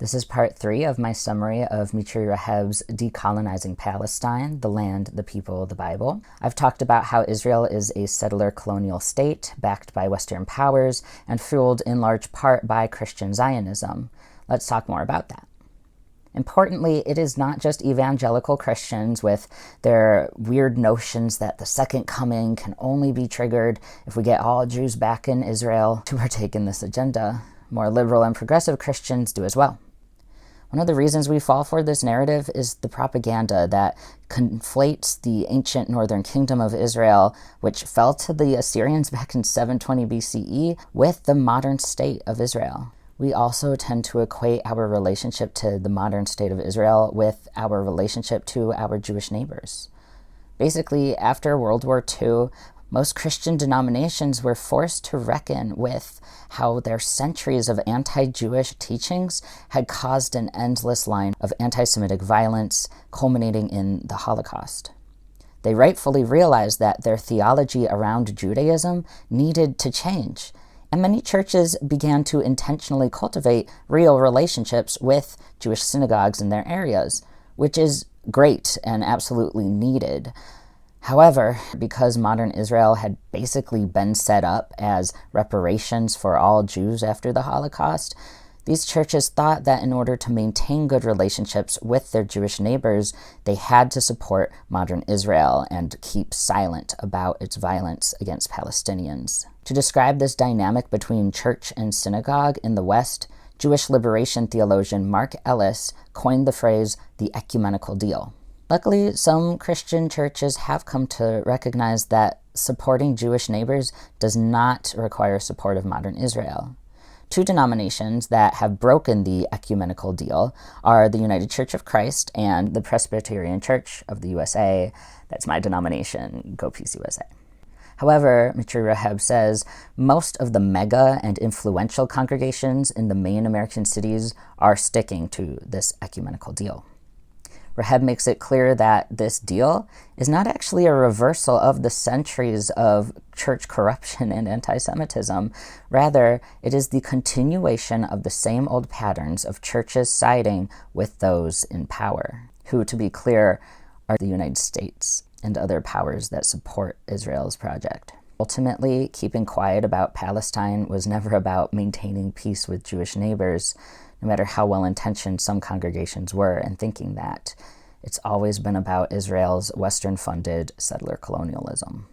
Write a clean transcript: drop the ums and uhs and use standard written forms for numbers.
This is part 3 of my summary of Mitri Rehab's Decolonizing Palestine, the Land, the People, the Bible. I've talked about how Israel is a settler colonial state backed by Western powers and fueled in large part by Christian Zionism. Let's talk more about that. Importantly, it is not just evangelical Christians with their weird notions that the second coming can only be triggered if we get all Jews back in Israel to partake in this agenda. More liberal and progressive Christians do as well. One of the reasons we fall for this narrative is the propaganda that conflates the ancient northern kingdom of Israel, which fell to the Assyrians back in 720 BCE, with the modern state of Israel. We also tend to equate our relationship to the modern state of Israel with our relationship to our Jewish neighbors. Basically, after World War II, most Christian denominations were forced to reckon with how their centuries of anti-Jewish teachings had caused an endless line of anti-Semitic violence, culminating in the Holocaust. They rightfully realized that their theology around Judaism needed to change, and many churches began to intentionally cultivate real relationships with Jewish synagogues in their areas, which is great and absolutely needed. However, because modern Israel had basically been set up as reparations for all Jews after the Holocaust, these churches thought that in order to maintain good relationships with their Jewish neighbors, they had to support modern Israel and keep silent about its violence against Palestinians. To describe this dynamic between church and synagogue in the West, Jewish liberation theologian Mark Ellis coined the phrase the ecumenical deal. Luckily, some Christian churches have come to recognize that supporting Jewish neighbors does not require support of modern Israel. Two denominations that have broken the ecumenical deal are the United Church of Christ and the Presbyterian Church of the USA. That's my denomination, Go Peace USA. However, Mitri Rehab says, most of the mega and influential congregations in the main American cities are sticking to this ecumenical deal. Rehab makes it clear that this deal is not actually a reversal of the centuries of church corruption and anti-Semitism. Rather, it is the continuation of the same old patterns of churches siding with those in power, who, to be clear, are the United States and other powers that support Israel's project. Ultimately, keeping quiet about Palestine was never about maintaining peace with Jewish neighbors, no matter how well-intentioned some congregations were in thinking that. It's always been about Israel's Western-funded settler colonialism.